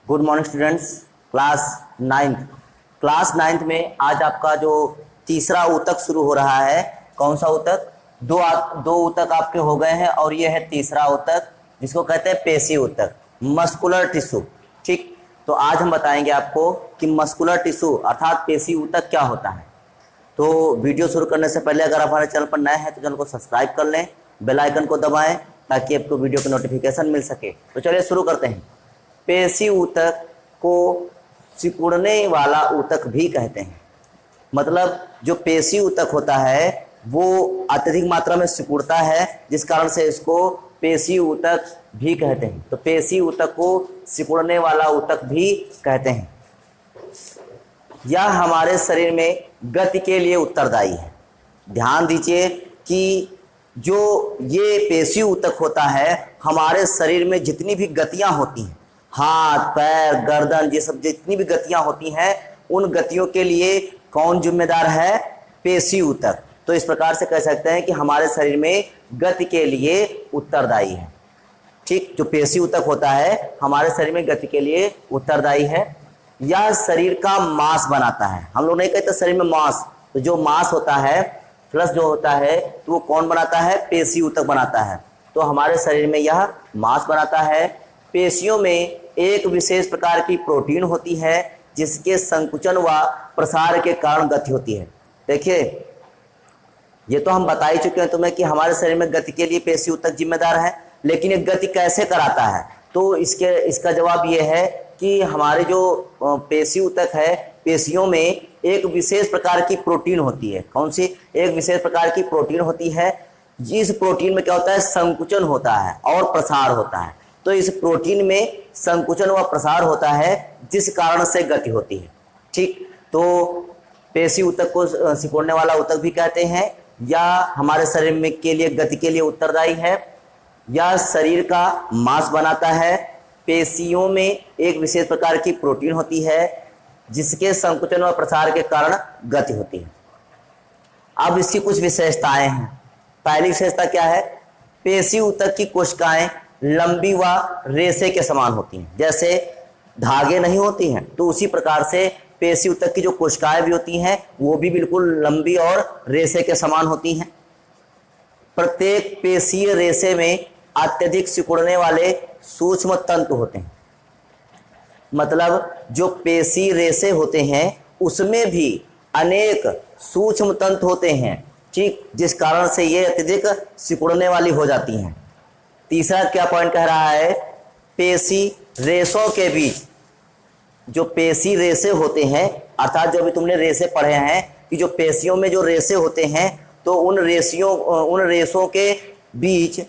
Good morning students. Class ninth में आज आपका जो तीसरा ऊतक शुरू हो रहा है। कौन सा ऊतक? दो ऊतक आपके हो गए हैं और ये है तीसरा ऊतक जिसको कहते हैं पेशी ऊतक, मस्कुलर टिश्यू। ठीक, तो आज हम बताएंगे आपको कि मस्कुलर टिश्यू अर्थात पेशी ऊतक क्या होता है। तो वीडियो शुरू करने से पहले अगर आप हमारे चैनल पर नए हैं तो चैनल को सब्सक्राइब कर लें, बेल आइकन को दबाएं ताकि आपको वीडियो की नोटिफिकेशन मिल सके। तो चलिए शुरू करते हैं। पेशी ऊतक को सिकुड़ने वाला ऊतक भी कहते हैं। मतलब जो पेशी ऊतक होता है वो अत्यधिक मात्रा में सिकुड़ता है, जिस कारण से इसको पेशी ऊतक भी कहते हैं। तो पेशी ऊतक को सिकुड़ने वाला ऊतक भी कहते हैं। यह हमारे शरीर में गति के लिए उत्तरदायी है। ध्यान दीजिए कि जो ये पेशी ऊतक होता है, हमारे शरीर में जितनी भी गतियां होती हैं, हाथ पैर गर्दन, ये सब जितनी भी गतियां होती हैं, उन गतियों के लिए कौन जिम्मेदार है? पेशी ऊतक। तो इस प्रकार से कह सकते हैं कि हमारे शरीर में गति के लिए उत्तरदायी है। ठीक, जो पेशी ऊतक होता है हमारे शरीर में गति के लिए उत्तरदायी है। यह शरीर का मांस बनाता है। हम लोग नहीं कहते शरीर में मांस, तो जो मांस होता है प्लस जो होता है तो वो कौन बनाता है? पेशी ऊतक बनाता है। तो हमारे शरीर में यह मांस बनाता है। पेशियों में एक विशेष प्रकार की प्रोटीन होती है जिसके संकुचन व प्रसार के कारण गति होती है। देखिए, ये तो हम बता ही चुके हैं तुम्हें कि हमारे शरीर में गति के लिए पेशी ऊतक जिम्मेदार है, लेकिन ये गति कैसे कराता है? तो इसका जवाब ये है कि हमारे जो पेशी ऊतक है, पेशियों में एक विशेष प्रकार की प्रोटीन होती है। कौन सी? एक विशेष प्रकार की प्रोटीन होती है। जिस प्रोटीन में क्या होता है? संकुचन होता है और प्रसार होता है। तो इस प्रोटीन में संकुचन व प्रसार होता है जिस कारण से गति होती है। ठीक, तो पेशी ऊतक को सिकुड़ने वाला ऊतक भी कहते हैं। या हमारे शरीर में के लिए गति के लिए उत्तरदायी है। यह शरीर का मांस बनाता है। पेशियों में एक विशेष प्रकार की प्रोटीन होती है जिसके संकुचन व प्रसार के कारण गति होती है। अब इसकी कुछ विशेषताएं हैं। पहली विशेषता क्या है? पेशी ऊतक की कोशिकाएं लंबी व रेशे के समान होती हैं। जैसे धागे नहीं होती हैं, तो उसी प्रकार से पेशी ऊतक की जो कोशिकाएं भी होती हैं वो भी बिल्कुल लंबी और रेशे के समान होती हैं। प्रत्येक पेशीय रेशे में अत्यधिक सिकुड़ने वाले सूक्ष्म तंतु होते हैं। मतलब जो पेशी रेशे होते हैं उसमें भी अनेक सूक्ष्म तंतु होते हैं। ठीक, जिस कारण से ये अत्यधिक सिकुड़ने वाली हो जाती हैं। तीसरा क्या पॉइंट कह रहा है? पेशी रेशों के बीच जो पेशी रेशे होते हैं, अर्थात जो भी तुमने रेशे पढ़े हैं कि जो पेशियों में जो रेशे होते हैं, तो उन रेशों के बीच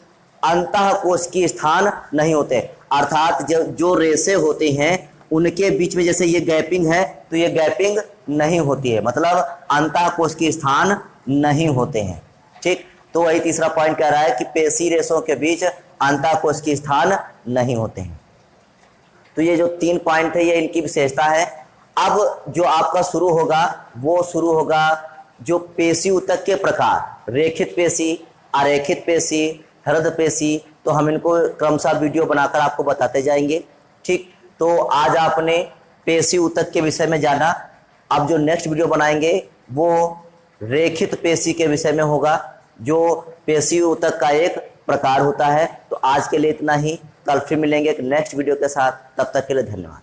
अंतःकोश की स्थान नहीं होते। अर्थात जो रेशे होते हैं उनके बीच में जैसे ये गैपिंग है तो ये गैपिंग नहीं होती है, मतलब अंतःकोश की स्थान नहीं होते हैं। ठीक, तो वही तीसरा पॉइंट कह रहा है कि पेशी रेशों के बीच अंतःकोश की स्थान नहीं होते हैं। तो ये जो 3 पॉइंट है ये इनकी विशेषता है। अब जो आपका शुरू होगा वो शुरू होगा जो पेशी ऊतक के प्रकार, रेखित पेशी, अरेखित पेशी, हृदय पेशी। तो हम इनको क्रमशः वीडियो बनाकर आपको बताते जाएंगे। ठीक, तो आज आपने पेशी ऊतक के विषय में जाना। अब जो नेक्स्ट वीडियो बनाएंगे वो रेखित पेशी के विषय में होगा, जो पेशी ऊतक का एक प्रकार होता है। तो आज के लिए इतना ही। कल फिर मिलेंगे एक नेक्स्ट वीडियो के साथ। तब तक के लिए धन्यवाद।